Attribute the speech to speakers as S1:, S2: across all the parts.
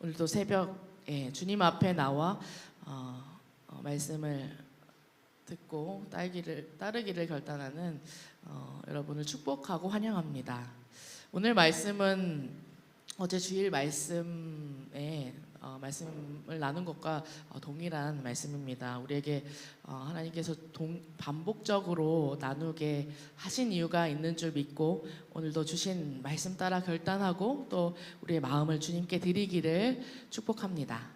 S1: 오늘도 새벽에 주님 앞에 나와 말씀을 듣고 따르기를 결단하는 여러분을 축복하고 환영합니다. 오늘 말씀은 어제 주일 말씀에 말씀을 나눈 것과 동일한 말씀입니다. 우리에게 하나님께서 반복적으로 나누게 하신 이유가 있는 줄 믿고 오늘도 주신 말씀 따라 결단하고 또 우리의 마음을 주님께 드리기를 축복합니다.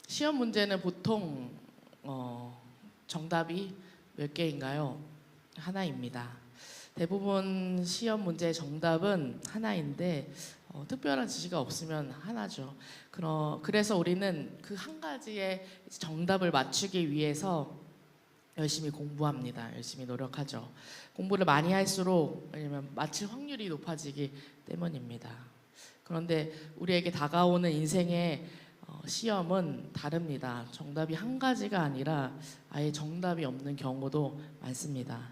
S1: 시험 문제는 보통 정답이 몇 개인가요? 하나입니다. 대부분 시험 문제의 정답은 하나인데 특별한 지시가 없으면 하나죠. 그래서 우리는 그 한 가지의 정답을 맞추기 위해서 열심히 공부합니다. 열심히 노력하죠. 공부를 많이 할수록 왜냐면 맞힐 확률이 높아지기 때문입니다. 그런데 우리에게 다가오는 인생의 시험은 다릅니다. 정답이 한 가지가 아니라 아예 정답이 없는 경우도 많습니다.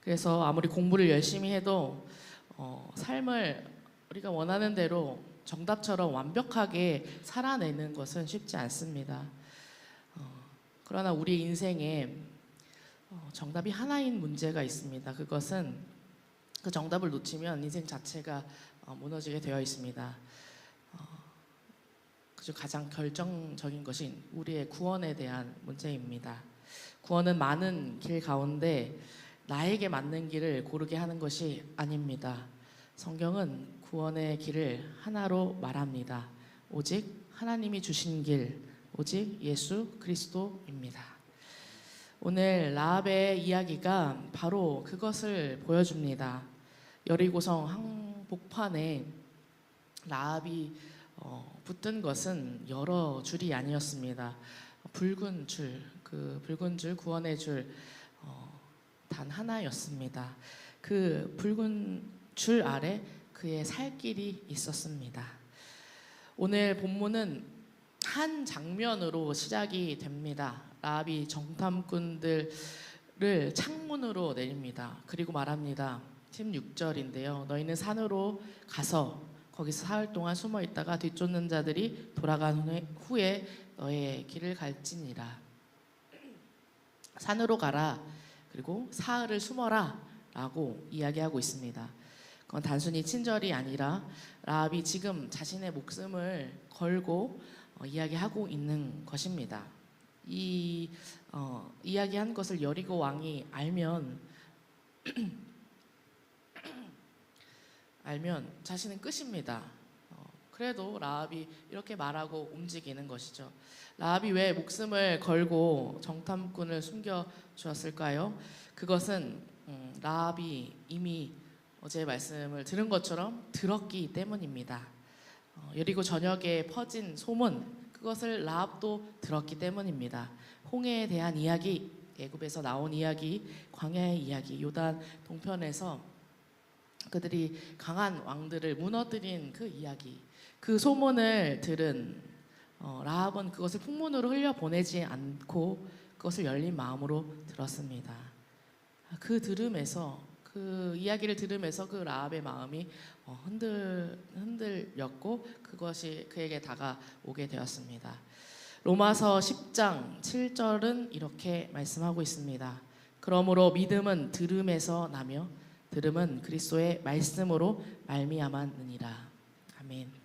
S1: 그래서 아무리 공부를 열심히 해도 삶을 우리가 원하는 대로 정답처럼 완벽하게 살아내는 것은 쉽지 않습니다. 그러나 우리 인생에 정답이 하나인 문제가 있습니다. 그것은 그 정답을 놓치면 인생 자체가 무너지게 되어 있습니다. 그중 가장 결정적인 것이 우리의 구원에 대한 문제입니다. 구원은 많은 길 가운데 나에게 맞는 길을 고르게 하는 것이 아닙니다. 성경은 구원의 길을 하나로 말합니다. 오직 하나님이 주신 길, 오직 예수 그리스도입니다. 오늘 라합의 이야기가 바로 그것을 보여줍니다. 여리고성 한복판에 라합이 붙든 것은 여러 줄이 아니었습니다. 붉은 줄, 그 붉은 줄, 구원의 줄 단 하나였습니다. 그 붉은 줄 아래 그의 살 길이 있었습니다. 오늘 본문은 한 장면으로 시작이 됩니다. 라합이 정탐꾼들을 창문으로 내립니다. 그리고 말합니다. 16절인데요. 너희는 산으로 가서 거기서 사흘 동안 숨어 있다가 뒤쫓는 자들이 돌아간 후에 너의 길을 갈지니라. 산으로 가라. 그리고 사흘을 숨어라 라고 이야기하고 있습니다. 그건 단순히 친절이 아니라 라합이 지금 자신의 목숨을 걸고 이야기하고 있는 것입니다. 이 이야기한 것을 여리고 왕이 알면 자신은 끝입니다. 그래도 라합이 이렇게 말하고 움직이는 것이죠. 라합이 왜 목숨을 걸고 정탐꾼을 숨겨 주었을까요? 그것은 라합이 이미 어제 말씀을 들은 것처럼 들었기 때문입니다. 여리고 전역에 퍼진 소문, 그것을 라합도 들었기 때문입니다. 홍해에 대한 이야기, 애굽에서 나온 이야기, 광야의 이야기, 요단 동편에서 그들이 강한 왕들을 무너뜨린 그 이야기, 그 소문을 들은 라합은 그것을 풍문으로 흘려보내지 않고 그것을 열린 마음으로 들었습니다. 그 이야기를 들으면서 그 라합의 마음이 흔들렸고 그것이 그에게 다가오게 되었습니다. 로마서 10장 7절은 이렇게 말씀하고 있습니다. 그러므로 믿음은 들음에서 나며 들음은 그리스도의 말씀으로 말미암았느니라. 아멘.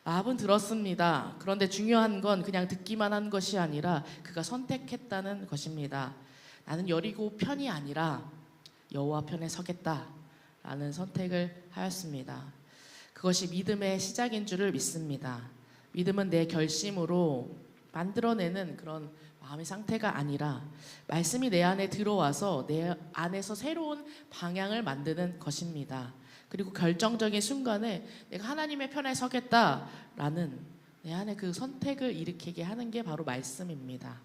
S1: 라합은 들었습니다. 그런데 중요한 건 그냥 듣기만 한 것이 아니라 그가 선택했다는 것입니다. 나는 여리고 편이 아니라 여호와 편에 서겠다라는 선택을 하였습니다. 그것이 믿음의 시작인 줄을 믿습니다. 믿음은 내 결심으로 만들어내는 그런 마음의 상태가 아니라 말씀이 내 안에 들어와서 내 안에서 새로운 방향을 만드는 것입니다. 그리고 결정적인 순간에 내가 하나님의 편에 서겠다라는 내 안에 그 선택을 일으키게 하는 게 바로 말씀입니다.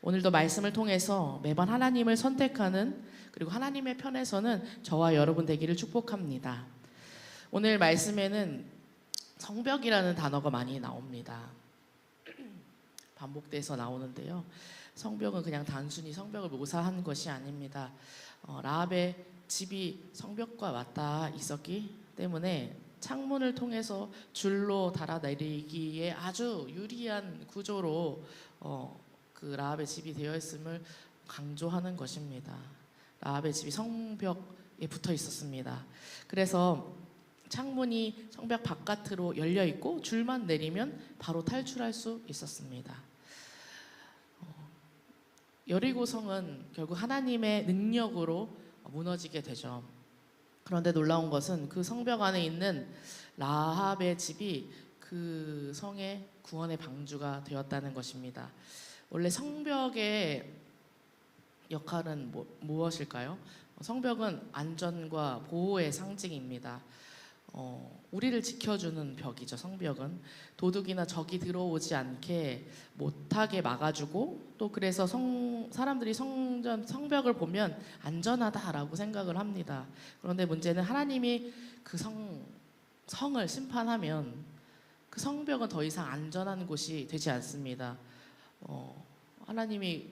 S1: 오늘도 말씀을 통해서 매번 하나님을 선택하는 그리고 하나님의 편에서는 저와 여러분 되기를 축복합니다. 오늘 말씀에는 성벽이라는 단어가 많이 나옵니다. 반복돼서 나오는데요. 성벽은 그냥 단순히 성벽을 묘사한 것이 아닙니다. 라합의 집이 성벽과 맞닿아 있었기 때문에 창문을 통해서 줄로 달아내리기에 아주 유리한 구조로 그 라합의 집이 되어 있음을 강조하는 것입니다. 라합의 집이 성벽에 붙어 있었습니다. 그래서 창문이 성벽 바깥으로 열려 있고 줄만 내리면 바로 탈출할 수 있었습니다. 여리고성은 결국 하나님의 능력으로 무너지게 되죠. 그런데 놀라운 것은 그 성벽 안에 있는 라합의 집이 그 성의 구원의 방주가 되었다는 것입니다. 원래 성벽의 역할은 무엇일까요? 성벽은 안전과 보호의 상징입니다. 우리를 지켜주는 벽이죠. 성벽은 도둑이나 적이 들어오지 않게 못하게 막아주고, 또 그래서 사람들이 성벽을 보면 안전하다라고 생각을 합니다. 그런데 문제는 하나님이 그 성을 심판하면 그 성벽은 더 이상 안전한 곳이 되지 않습니다. 하나님이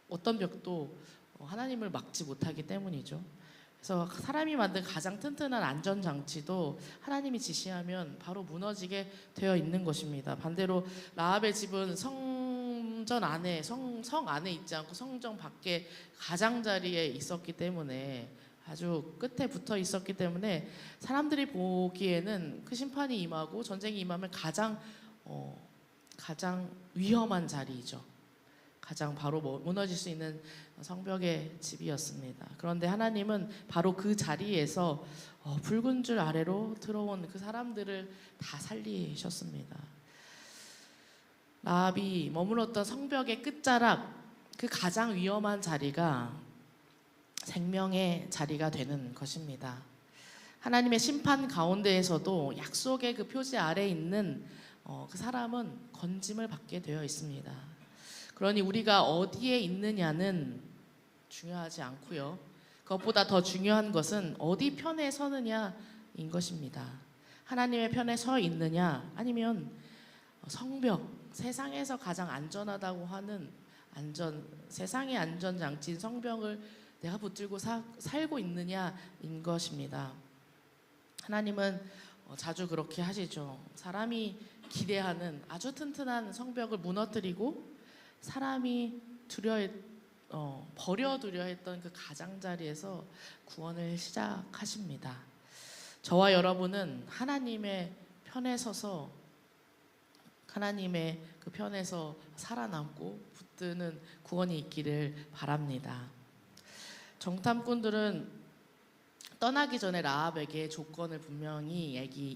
S1: 어떤 벽도 하나님을 막지 못하기 때문이죠. 그래서 사람이 만든 가장 튼튼한 안전장치도 하나님이 지시하면 바로 무너지게 되어 있는 것입니다. 반대로 라합의 집은 성전 안에, 성 안에 있지 않고 성전 밖에 가장자리에 있었기 때문에, 아주 끝에 붙어 있었기 때문에 사람들이 보기에는 그 심판이 임하고 전쟁이 임하면 가장 위험한 자리이죠. 가장 바로 무너질 수 있는 성벽의 집이었습니다. 그런데 하나님은 바로 그 자리에서 붉은 줄 아래로 들어온 그 사람들을 다 살리셨습니다. 라합이 머물렀던 성벽의 끝자락, 그 가장 위험한 자리가 생명의 자리가 되는 것입니다. 하나님의 심판 가운데에서도 약속의 그 표지 아래에 있는 그 사람은 건짐을 받게 되어 있습니다. 그러니 우리가 어디에 있느냐는 중요하지 않고요. 그것보다 더 중요한 것은 어디 편에 서느냐인 것입니다. 하나님의 편에 서 있느냐, 아니면 성벽, 세상에서 가장 안전하다고 하는 세상의 안전장치인 성벽을 내가 붙들고 살고 있느냐인 것입니다. 하나님은 자주 그렇게 하시죠. 사람이 기대하는 아주 튼튼한 성벽을 무너뜨리고 사람이 버려두려 했던 그 가장자리에서 구원을 시작하십니다. 저와 여러분은 하나님의 편에 서서 하나님의 그 편에서 살아남고 붙드는 구원이 있기를 바랍니다. 정탐꾼들은 떠나기 전에 라합에게 조건을 분명히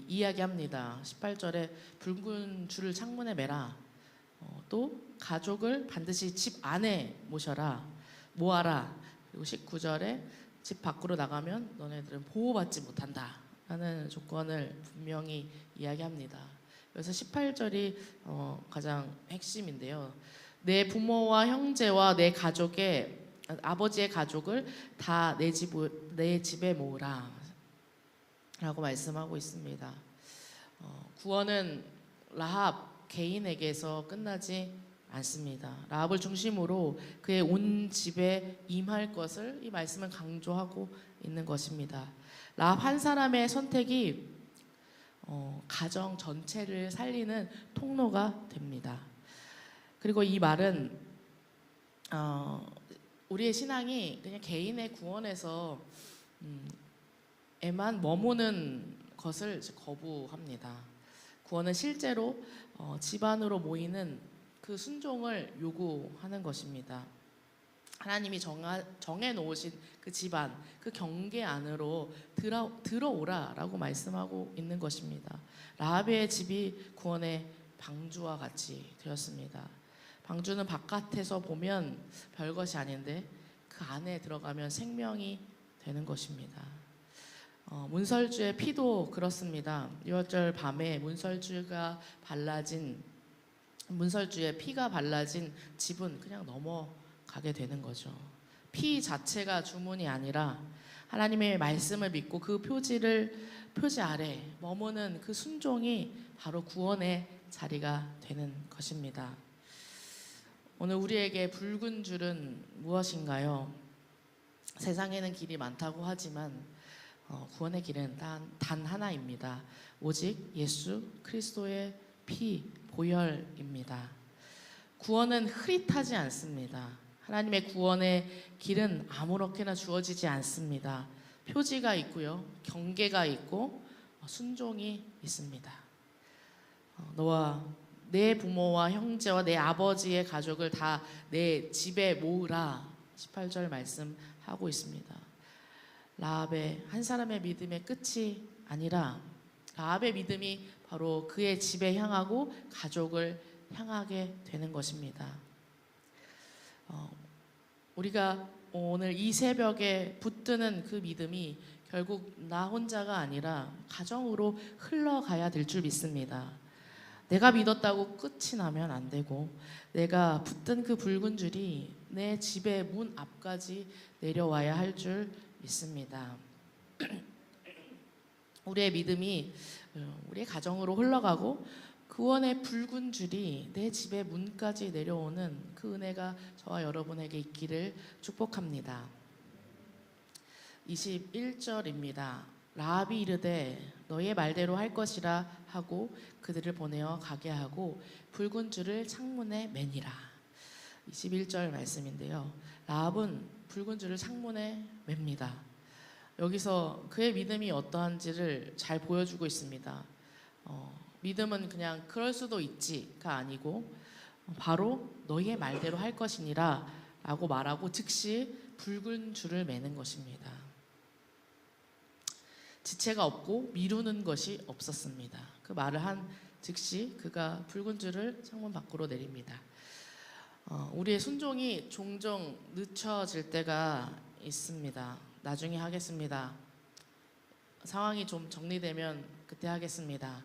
S1: 이야기합니다. 18절에 붉은 줄을 창문에 매라. 또 가족을 반드시 집 안에 모아라. 그리고 19절에 집 밖으로 나가면 너네들은 보호받지 못한다 라는 조건을 분명히 이야기합니다. 그래서 18절이 가장 핵심인데요. 내 부모와 형제와 내 아버지의 가족을 다 내 집에 모으라 라고 말씀하고 있습니다. 구원은 라합 개인에게서 끝나지 않습니다. 라합을 중심으로 그의 온 집에 임할 것을 이 말씀은 강조하고 있는 것입니다. 라합 한 사람의 선택이 가정 전체를 살리는 통로가 됩니다. 그리고 이 말은 우리의 신앙이 그냥 개인의 구원에서 에만 머무는 것을 거부합니다. 구원은 실제로 집안으로 모이는 그 순종을 요구하는 것입니다. 하나님이 정해 놓으신 그 집안, 그 경계 안으로 들어오라라고 말씀하고 있는 것입니다. 라합의 집이 구원의 방주와 같이 되었습니다. 방주는 바깥에서 보면 별것이 아닌데 그 안에 들어가면 생명이 되는 것입니다. 문설주의 피도 그렇습니다. 6월절 밤에 문설주의 피가 발라진 집은 그냥 넘어가게 되는 거죠. 피 자체가 주문이 아니라 하나님의 말씀을 믿고 그 표지 아래 머무는 그 순종이 바로 구원의 자리가 되는 것입니다. 오늘 우리에게 붉은 줄은 무엇인가요? 세상에는 길이 많다고 하지만 구원의 길은 단 하나입니다. 오직 예수 그리스도의 피 보혈입니다. 구원은 흐릿하지 않습니다. 하나님의 구원의 길은 아무렇게나 주어지지 않습니다. 표지가 있고요, 경계가 있고 순종이 있습니다. 너와 내 부모와 형제와 내 아버지의 가족을 다 내 집에 모으라 18절 말씀하고 있습니다. 라합의 한 사람의 믿음의 끝이 아니라 라합의 믿음이 바로 그의 집에 향하고 가족을 향하게 되는 것입니다. 우리가 오늘 이 새벽에 붙드는 그 믿음이 결국 나 혼자가 아니라 가정으로 흘러가야 될 줄 믿습니다. 내가 믿었다고 끝이 나면 안 되고 내가 붙든 그 붉은 줄이 내 집의 문 앞까지 내려와야 할 줄 믿습니다. 우리의 믿음이 우리의 가정으로 흘러가고 구원의 붉은 줄이 내 집의 문까지 내려오는 그 은혜가 저와 여러분에게 있기를 축복합니다. 21절입니다. 라합이 이르되 너의 말대로 할 것이라 하고 그들을 보내어 가게 하고 붉은 줄을 창문에 매니라. 21절 말씀인데요. 라합은 붉은 줄을 창문에 맵니다. 여기서 그의 믿음이 어떠한지를 잘 보여주고 있습니다. 믿음은 그냥 그럴 수도 있지가 아니고 바로 너희의 말대로 할 것이니라 라고 말하고 즉시 붉은 줄을 매는 것입니다. 지체가 없고 미루는 것이 없었습니다. 그 말을 한 즉시 그가 붉은 줄을 창문 밖으로 내립니다. 우리의 순종이 종종 늦춰질 때가 있습니다. 나중에 하겠습니다. 상황이 좀 정리되면 그때 하겠습니다.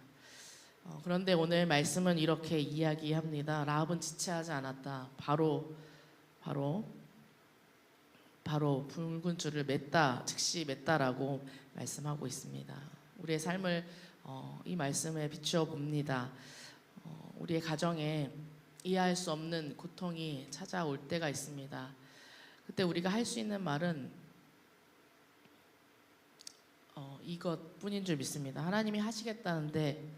S1: 그런데 오늘 말씀은 이렇게 이야기합니다. 라합은 지체하지 않았다. 바로 붉은 줄을 맸다. 즉시 맸다라고 말씀하고 있습니다. 우리의 삶을 이 말씀에 비추어 봅니다. 우리의 가정에 이해할 수 없는 고통이 찾아올 때가 있습니다. 그때 우리가 할 수 있는 말은 이것뿐인 줄 믿습니다. 하나님이 하시겠다는데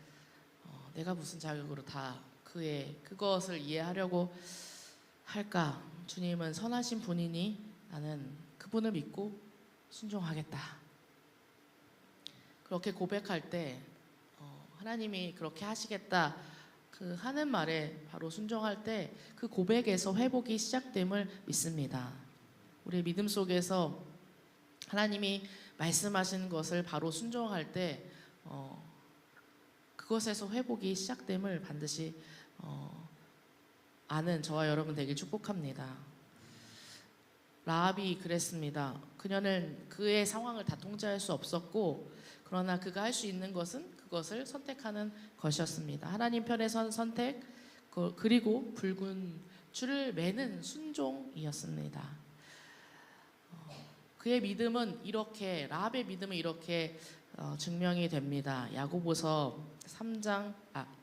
S1: 내가 무슨 자격으로 다 그것을 이해하려고 할까? 주님은 선하신 분이니 나는 그분을 믿고 순종하겠다. 그렇게 고백할 때 하나님이 그렇게 하시겠다 그 하는 말에 바로 순종할 때 그 고백에서 회복이 시작됨을 믿습니다. 우리의 믿음 속에서 하나님이 말씀하시는 것을 바로 순종할 때 그것에서 회복이 시작됨을 반드시 아는 저와 여러분 되길 축복합니다. 라합이 그랬습니다. 그녀는 그의 상황을 다 통제할 수 없었고 그러나 그가 할 수 있는 것은 그것을 선택하는 것이었습니다. 하나님 편에 선 선택 그리고 붉은 줄을 매는 순종이었습니다. 그의 믿음은 이렇게 라합의 믿음은 이렇게 증명이 됩니다. 야고보서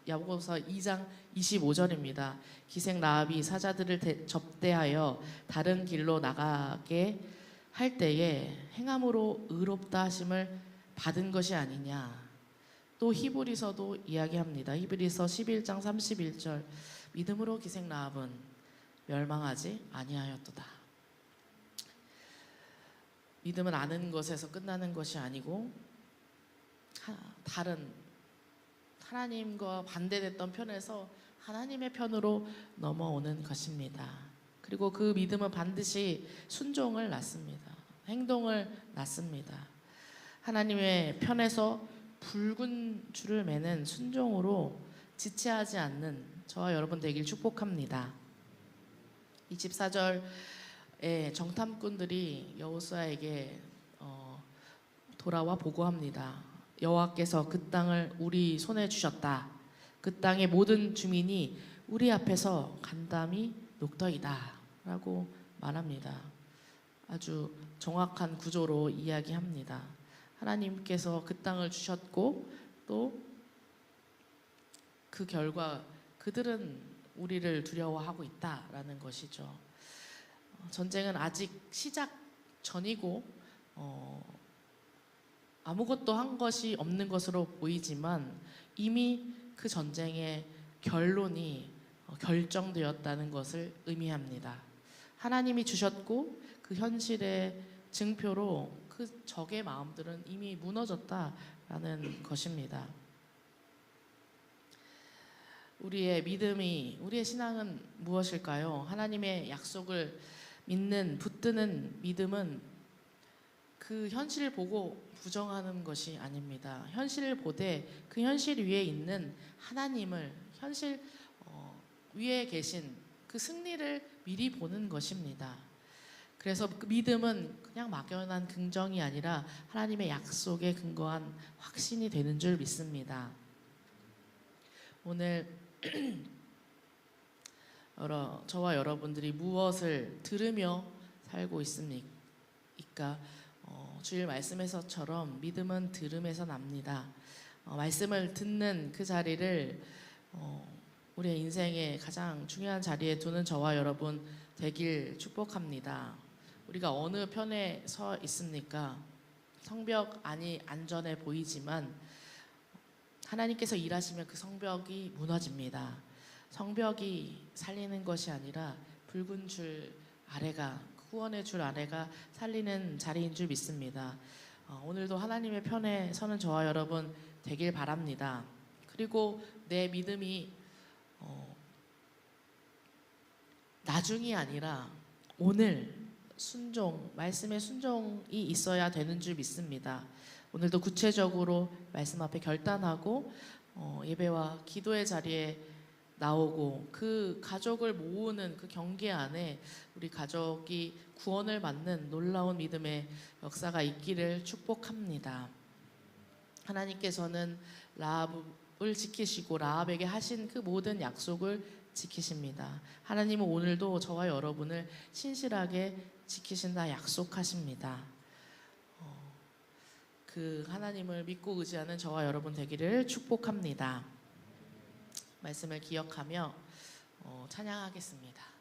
S1: 2장 25절입니다. 기생 라합이 사자들을 접대하여 다른 길로 나가게 할 때에 행함으로 의롭다 하심을 받은 것이 아니냐. 또 히브리서도 이야기합니다. 히브리서 11장 31절 믿음으로 기생 라합은 멸망하지 아니하였도다. 믿음은 아는 것에서 끝나는 것이 아니고 다른 하나님과 반대됐던 편에서 하나님의 편으로 넘어오는 것입니다. 그리고 그 믿음은 반드시 순종을 낳습니다. 행동을 낳습니다. 하나님의 편에서 붉은 줄을 매는 순종으로 지체하지 않는 저와 여러분 되길 축복합니다. 24절에 정탐꾼들이 여호수아에게 돌아와 보고합니다. 여호와께서 그 땅을 우리 손에 주셨다. 그 땅의 모든 주민이 우리 앞에서 간담이 녹더이다 라고 말합니다. 아주 정확한 구조로 이야기합니다. 하나님께서 그 땅을 주셨고 또 그 결과 그들은 우리를 두려워하고 있다라는 것이죠. 전쟁은 아직 시작 전이고 아무것도 한 것이 없는 것으로 보이지만 이미 그 전쟁의 결론이 결정되었다는 것을 의미합니다. 하나님이 주셨고 그 현실의 증표로 그 적의 마음들은 이미 무너졌다라는 것입니다. 우리의 믿음이, 우리의 신앙은 무엇일까요? 하나님의 약속을 믿는, 붙드는 믿음은 그 현실을 보고 부정하는 것이 아닙니다. 현실을 보되 그 현실 위에 있는 하나님을, 현실 위에 계신 그 승리를 미리 보는 것입니다. 그래서 그 믿음은 그냥 막연한 긍정이 아니라 하나님의 약속에 근거한 확신이 되는 줄 믿습니다. 오늘 저와 여러분들이 무엇을 들으며 살고 있습니까? 주일 말씀에서처럼 믿음은 들음에서 납니다. 말씀을 듣는 그 자리를 우리의 인생의 가장 중요한 자리에 두는 저와 여러분 되길 축복합니다. 우리가 어느 편에 서 있습니까? 성벽 안이 안전해 보이지만 하나님께서 일하시면 그 성벽이 무너집니다. 성벽이 살리는 것이 아니라 붉은 줄 아래가, 구원의 줄 아래가 살리는 자리인 줄 믿습니다. 오늘도 하나님의 편에 서는 저와 여러분 되길 바랍니다. 그리고 내 믿음이 나중이 아니라 오늘 순종, 말씀의 순종이 있어야 되는 줄 믿습니다. 오늘도 구체적으로 말씀 앞에 결단하고 예배와 기도의 자리에 나오고 그 가족을 모으는 그 경계 안에 우리 가족이 구원을 받는 놀라운 믿음의 역사가 있기를 축복합니다. 하나님께서는 라합을 지키시고 라합에게 하신 그 모든 약속을 지키십니다. 하나님은 오늘도 저와 여러분을 신실하게 지키신다 약속하십니다. 그 하나님을 믿고 의지하는 저와 여러분 되기를 축복합니다. 말씀을 기억하며 찬양하겠습니다.